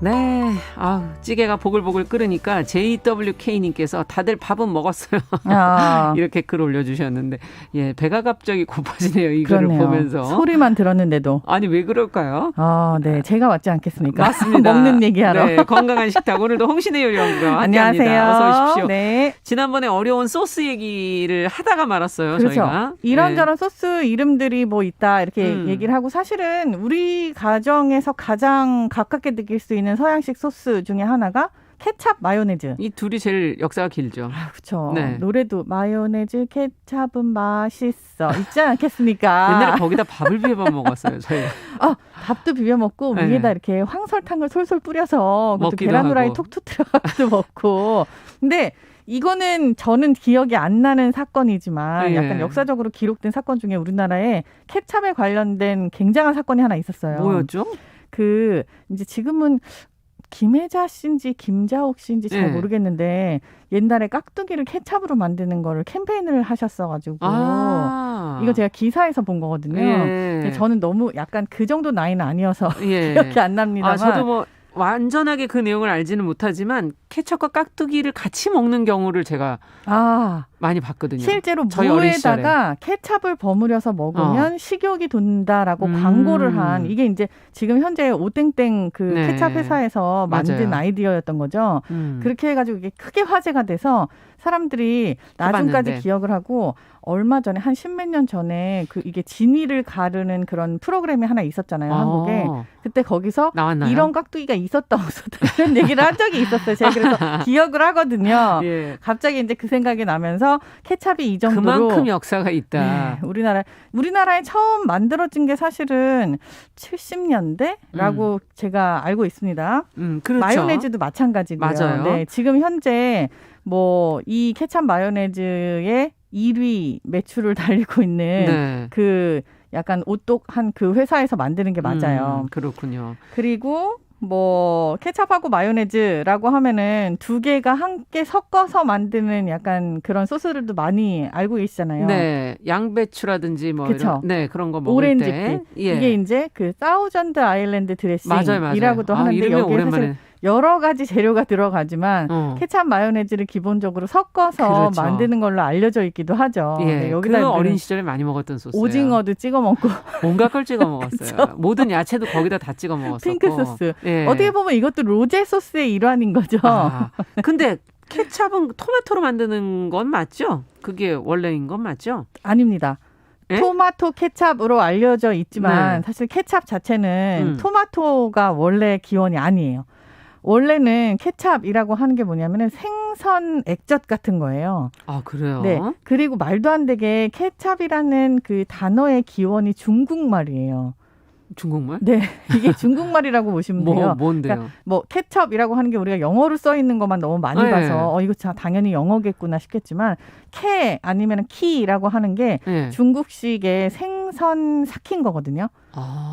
네, 찌개가 보글보글 끓으니까 JWK님께서 다들 밥은 먹었어요. 이렇게 글 올려주셨는데, 예, 배가 갑자기 고파지네요. 이거를 그러네요. 보면서. 소리만 들었는데도. 아니, 왜 그럴까요? 네, 제가 맞지 않겠습니까? 맞습니다. 먹는 얘기하러. 네, 건강한 식탁. 오늘도 홍신의 요리연구가 함께합니다. 안녕하세요. 어서 오십시오. 네. 지난번에 어려운 소스 얘기를 하다가 말았어요. 그렇죠. 저희가. 이런저런 소스 이름들이 뭐 있다 이렇게 얘기를 하고 사실은 우리 가정에서 가장 가깝게 느낄 수 있는 서양식 소스 중에 하나가 케찹, 마요네즈. 이 둘이 제일 역사가 길죠. 그렇죠. 네. 노래도 마요네즈, 케찹은 맛있어 있지 않겠습니까? 옛날에 거기다 밥을 비벼 먹었어요. 저희가. 밥도 비벼 먹고 네. 위에다 이렇게 황설탕을 솔솔 뿌려서 그것도 먹기도 계란 후라이 하고. 톡 터뜨려가지고 먹고. 근데 이거는 저는 기억이 안 나는 사건이지만 예. 약간 역사적으로 기록된 사건 중에 우리나라에 케찹에 관련된 굉장한 사건이 하나 있었어요. 뭐였죠? 이제 지금은 김혜자 씨인지 김자옥 씨인지 잘 예. 모르겠는데 옛날에 깍두기를 케찹으로 만드는 거를 캠페인을 하셨어가지고 이거 제가 기사에서 본 거거든요. 예. 근데 저는 너무 약간 그 정도 나이는 아니어서 예. 기억이 안 납니다만 저도 뭐 완전하게 그 내용을 알지는 못하지만 케첩과 깍두기를 같이 먹는 경우를 제가 많이 봤거든요. 실제로 저희 어린 무에다가 케찹을 버무려서 먹으면 식욕이 돈다라고 광고를 한 이게 이제 지금 현재 오땡땡 네. 케찹 회사에서 만든 맞아요. 아이디어였던 거죠. 그렇게 해가지고 이게 크게 화제가 돼서 사람들이 나중까지 해봤는데. 기억을 하고 얼마 전에 한 십몇 년 전에 이게 진위를 가르는 그런 프로그램이 하나 있었잖아요. 한국에. 그때 거기서 나왔나요? 이런 깍두기가 있었다 없었다 이런 얘기를 한 적이 있었어요. 제가 그래서 기억을 하거든요. 예. 갑자기 이제 그 생각이 나면서 케찹이 이 정도로 그만큼 역사가 있다. 네, 우리나라에 처음 만들어진 게 사실은 70년대라고 제가 알고 있습니다. 그렇죠. 마요네즈도 마찬가지고요. 맞아요. 네, 지금 현재 뭐 이 케찹 마요네즈의 1위 매출을 달리고 있는 네. 약간 오똑한 그 회사에서 만드는 게 맞아요. 그렇군요. 그리고 뭐 케찹하고 마요네즈라고 하면은 두 개가 함께 섞어서 만드는 약간 그런 소스들도 많이 알고 계시잖아요. 네, 양배추라든지 뭐 그쵸? 이런 그런 거 먹을 오렌지빛. 때 이게 이제 사우전드 아일랜드 드레싱이라고도 하는데 이름이 여기에 오랜만에. 사실 여러 가지 재료가 들어가지만 케찹 마요네즈를 기본적으로 섞어서 그렇죠. 만드는 걸로 알려져 있기도 하죠. 예, 네, 여기다 어린 시절에 많이 먹었던 소스예요. 오징어도 찍어 먹고 온갖 걸 찍어 먹었어요. 모든 야채도 거기다 다 찍어 먹었었고. 핑크 소스. 예. 어떻게 보면 이것도 로제 소스의 일환인 거죠. 근데 케찹은 토마토로 만드는 건 맞죠? 그게 원래인 건 맞죠? 아닙니다. 예? 토마토 케찹으로 알려져 있지만 사실 케찹 자체는 토마토가 원래 기원이 아니에요. 원래는 케찹이라고 하는 게 뭐냐면은 생선 액젓 같은 거예요. 아, 그래요? 네. 그리고 말도 안 되게 케찹이라는 그 단어의 기원이 중국말이에요. 중국말? 네. 이게 중국말이라고 보시면 돼요. 뭔데요? 그러니까 뭐 케첩이라고 하는 게 우리가 영어로 써 있는 것만 너무 많이 봐서 이거 당연히 영어겠구나 싶겠지만 아니면 키라고 하는 게 중국식의 생선 삭힌 거거든요.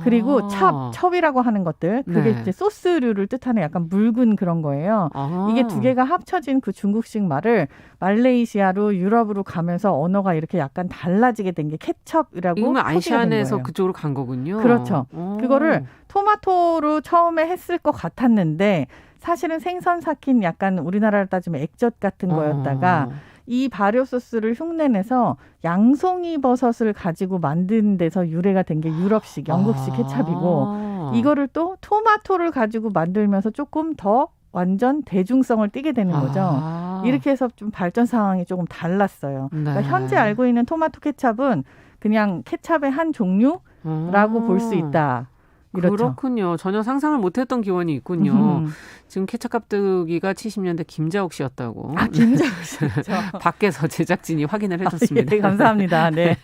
그리고 첩이라고 하는 것들 그게 이제 소스류를 뜻하는 약간 묽은 그런 거예요. 이게 두 개가 합쳐진 그 중국식 말을 말레이시아로 유럽으로 가면서 언어가 이렇게 약간 달라지게 된 게 케첩이라고 이거는 아시안에서 거예요. 그쪽으로 간 거군요. 그렇죠. 그거를 토마토로 처음에 했을 것 같았는데 사실은 생선 삭힌 약간 우리나라로 따지면 액젓 같은 거였다가 이 발효 소스를 흉내내서 양송이 버섯을 가지고 만든 데서 유래가 된 게 유럽식, 영국식 케찹이고 이거를 또 토마토를 가지고 만들면서 조금 더 완전 대중성을 띠게 되는 거죠. 이렇게 해서 좀 발전 상황이 조금 달랐어요. 그러니까 현재 알고 있는 토마토 케찹은 그냥 케찹의 한 종류라고 볼 수 있다. 이렇죠. 그렇군요. 전혀 상상을 못했던 기원이 있군요. 지금 케찹 깍두기가 70년대 김자옥 씨였다고. 김자옥 씨죠. 밖에서 제작진이 확인을 해줬습니다. 예, 감사합니다. 네.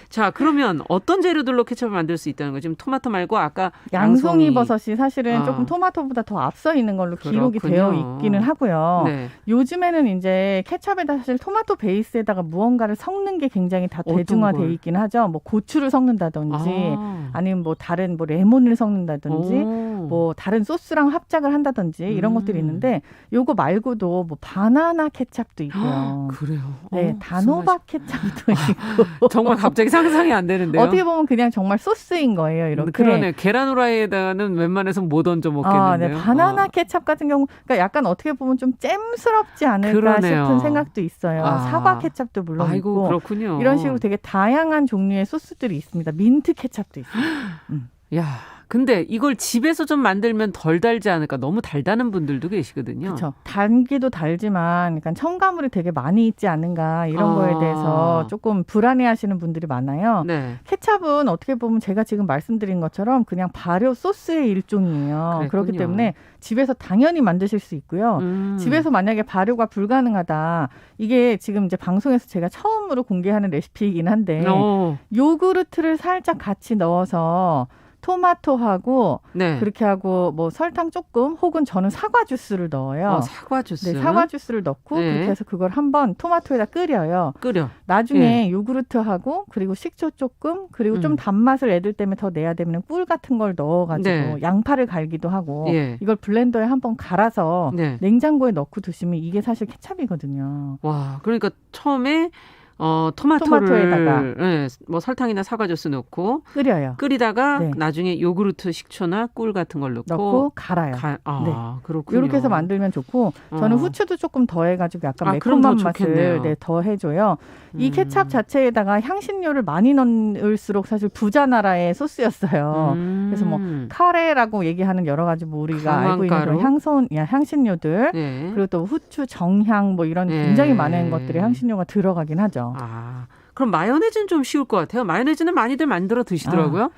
자, 그러면 어떤 재료들로 케첩을 만들 수 있다는 거죠? 지금 토마토 말고 아까 양송이 버섯이 사실은 조금 토마토보다 더 앞서 있는 걸로 기록이 되어 있기는 하고요. 요즘에는 이제 케첩에다 사실 토마토 베이스에다가 무언가를 섞는 게 굉장히 다 대중화되어 있긴 하죠. 뭐 고추를 섞는다든지 아니면 뭐 다른 뭐 레몬을 섞는다든지 뭐 다른 소스랑 합작을 한다든지 이런 것들이 있는데 요거 말고도 뭐 바나나 케찹도 있고요. 그래요. 네, 단호박 케찹도 있고. 정말 갑자기 상상이 안 되는데요. 어떻게 보면 그냥 정말 소스인 거예요. 이렇게. 그러네. 계란 후라이에다가는 웬만해서 못 얹어 먹겠는데요. 네, 바나나 케찹 같은 경우, 그러니까 약간 어떻게 보면 좀 잼스럽지 않을까 그러네요. 싶은 생각도 있어요. 사과 케찹도 물론 아이고, 있고. 그렇군요. 이런 식으로 되게 다양한 종류의 소스들이 있습니다. 민트 케찹도 있어요. 야, 근데 이걸 집에서 좀 만들면 덜 달지 않을까? 너무 달다는 분들도 계시거든요. 그렇죠. 달기도 달지만 약간 첨가물이 되게 많이 있지 않은가 이런 거에 대해서 조금 불안해하시는 분들이 많아요. 네. 케찹은 어떻게 보면 제가 지금 말씀드린 것처럼 그냥 발효 소스의 일종이에요. 그랬군요. 그렇기 때문에 집에서 당연히 만드실 수 있고요. 집에서 만약에 발효가 불가능하다. 이게 지금 이제 방송에서 제가 처음으로 공개하는 레시피이긴 한데 요구르트를 살짝 같이 넣어서 토마토하고 네. 그렇게 하고 뭐 설탕 조금 혹은 저는 사과 주스를 넣어요. 사과 주스. 네, 사과 주스를 넣고 네. 그렇게 해서 그걸 한번 토마토에다 끓여요. 끓여. 나중에 요구르트하고 그리고 식초 조금 그리고 좀 단맛을 애들 때문에 더 내야 되면 꿀 같은 걸 넣어가지고 네. 양파를 갈기도 하고 예. 이걸 블렌더에 한번 갈아서 네. 냉장고에 넣고 두시면 이게 사실 케찹이거든요. 와, 그러니까 처음에 토마토에다가 네, 뭐 설탕이나 사과 주스 넣고 끓여요. 끓이다가 네. 나중에 요구르트 식초나 꿀 같은 걸 넣고 갈아요. 네. 그렇군요. 이렇게 해서 만들면 좋고 저는 후추도 조금 더해가지고 약간 매콤한 맛을 더해줘요. 이 케찹 자체에다가 향신료를 많이 넣을수록 사실 부자 나라의 소스였어요. 그래서 뭐 카레라고 얘기하는 여러 가지 뭐 우리가 알고 있는 그런 향신료들 네. 그리고 또 후추, 정향 뭐 이런 굉장히 많은 것들의 향신료가 들어가긴 하죠. 그럼 마요네즈는 좀 쉬울 것 같아요. 마요네즈는 많이들 만들어 드시더라고요.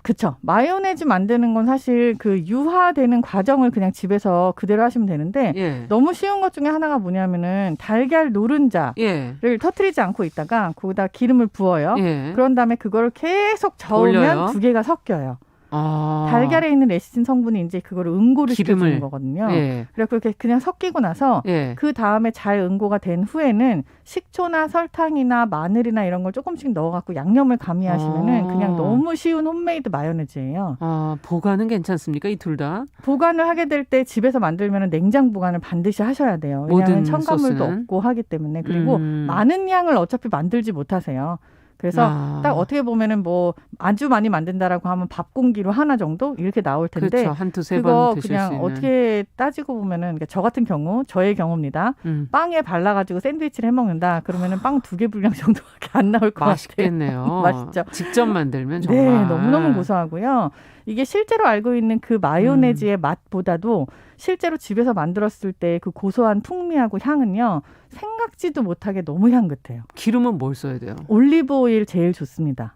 그렇죠. 마요네즈 만드는 건 사실 그 유화되는 과정을 그냥 집에서 그대로 하시면 되는데 너무 쉬운 것 중에 하나가 뭐냐면은 달걀 노른자를 터뜨리지 않고 있다가 거기다 기름을 부어요. 그런 다음에 그걸 계속 저으면 올려요? 두 개가 섞여요. 달걀에 있는 레시틴 성분이 이제 그거를 응고를 시켜주는 거거든요. 그래서 그렇게 그냥 섞이고 나서 그 다음에 잘 응고가 된 후에는 식초나 설탕이나 마늘이나 이런 걸 조금씩 넣어갖고 양념을 가미하시면은 그냥 너무 쉬운 홈메이드 마요네즈예요. 보관은 괜찮습니까? 이 둘 다? 보관을 하게 될 때 집에서 만들면 냉장 보관을 반드시 하셔야 돼요. 왜냐하면 첨가물도 소스는? 없고 하기 때문에. 그리고 많은 양을 어차피 만들지 못하세요. 그래서 딱 어떻게 보면은 뭐 아주 많이 만든다라고 하면 밥 공기로 하나 정도 이렇게 나올 텐데 그렇죠. 한두 세 그거 번 드실 수 그냥 있는. 어떻게 따지고 보면은 그러니까 저 같은 경우 저의 경우입니다. 빵에 발라가지고 샌드위치를 해 먹는다. 그러면은 빵 2개 분량 정도밖에 안 나올 것 맛있겠네요. 같아요. 맛있죠. 직접 만들면 정말. 네, 너무너무 고소하고요. 이게 실제로 알고 있는 그 마요네즈의 맛보다도 실제로 집에서 만들었을 때 그 고소한 풍미하고 향은요. 생각지도 못하게 너무 향긋해요. 기름은 뭘 써야 돼요? 올리브 오일 제일 좋습니다.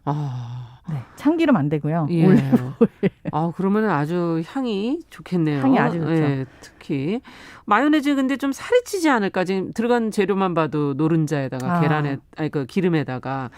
네, 참기름 안 되고요. 올리브 오일. 그러면 아주 향이 좋겠네요. 향이 아주 좋죠. 네, 특히 마요네즈 근데 좀 살이 찌지 않을까? 지금 들어간 재료만 봐도 노른자에다가 계란에 그 기름에다가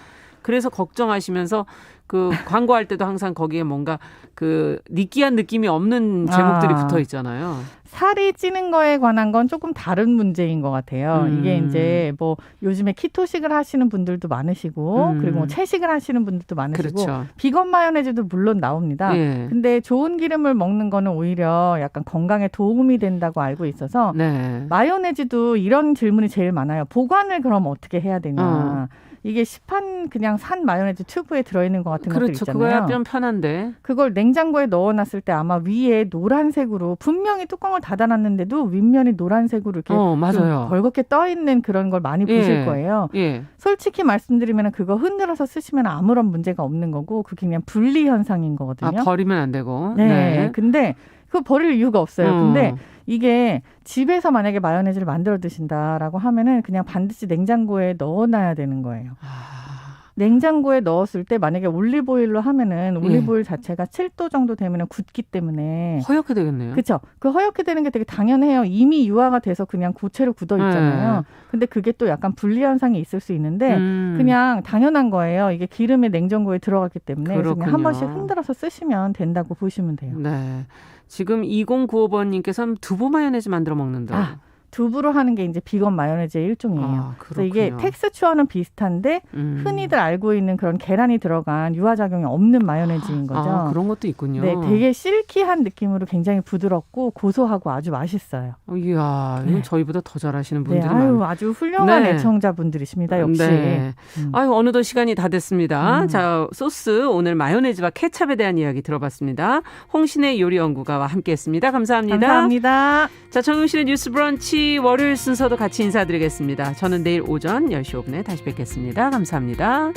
그래서 걱정하시면서 그 광고할 때도 항상 거기에 뭔가 그 느끼한 느낌이 없는 제목들이 붙어 있잖아요. 살이 찌는 거에 관한 건 조금 다른 문제인 것 같아요. 이게 이제 뭐 요즘에 키토식을 하시는 분들도 많으시고 그리고 뭐 채식을 하시는 분들도 많으시고 그렇죠. 비건 마요네즈도 물론 나옵니다. 근데 좋은 기름을 먹는 거는 오히려 약간 건강에 도움이 된다고 알고 있어서 마요네즈도 이런 질문이 제일 많아요. 보관을 그럼 어떻게 해야 되냐. 이게 시판 그냥 산 마요네즈 튜브에 들어있는 것 같은 것들 있잖아요. 그거야 좀 편한데. 그걸 냉장고에 넣어놨을 때 아마 위에 노란색으로 분명히 뚜껑을 닫아놨는데도 윗면이 노란색으로 이렇게 맞아요. 벌겋게 떠있는 그런 걸 많이 보실 거예요. 솔직히 말씀드리면 그거 흔들어서 쓰시면 아무런 문제가 없는 거고 그게 그냥 분리 현상인 거거든요. 버리면 안 되고. 네. 근데 그거 버릴 이유가 없어요. 근데 이게 집에서 만약에 마요네즈를 만들어 드신다라고 하면은 그냥 반드시 냉장고에 넣어놔야 되는 거예요. 냉장고에 넣었을 때 만약에 올리브오일로 하면은 올리브오일 자체가 7도 정도 되면은 굳기 때문에 허옇게 되겠네요. 그렇죠. 그 허옇게 되는 게 되게 당연해요. 이미 유화가 돼서 그냥 고체로 굳어 있잖아요. 근데 그게 또 약간 분리 현상이 있을 수 있는데 그냥 당연한 거예요. 이게 기름에 냉장고에 들어갔기 때문에 그래서 그냥 한 번씩 흔들어서 쓰시면 된다고 보시면 돼요. 네. 지금 2095번님께서는 두부 마요네즈 만들어 먹는다. 두부로 하는 게 이제 비건 마요네즈의 일종이에요. 그래서 이게 텍스처는 비슷한데 흔히들 알고 있는 그런 계란이 들어간 유화작용이 없는 마요네즈인 거죠. 그런 것도 있군요. 네, 되게 실키한 느낌으로 굉장히 부드럽고 고소하고 아주 맛있어요. 이야, 이건 저희보다 더 잘하시는 분들이 네, 많아요. 아주 훌륭한 애청자분들이십니다. 역시. 네. 어느덧 시간이 다 됐습니다. 자, 소스 오늘 마요네즈와 케찹에 대한 이야기 들어봤습니다. 홍신의 요리연구가와 함께했습니다. 감사합니다. 감사합니다. 자, 정용실의 뉴스 브런치 월요일 순서도 같이 인사드리겠습니다. 저는 내일 오전 10시 5분에 다시 뵙겠습니다. 감사합니다.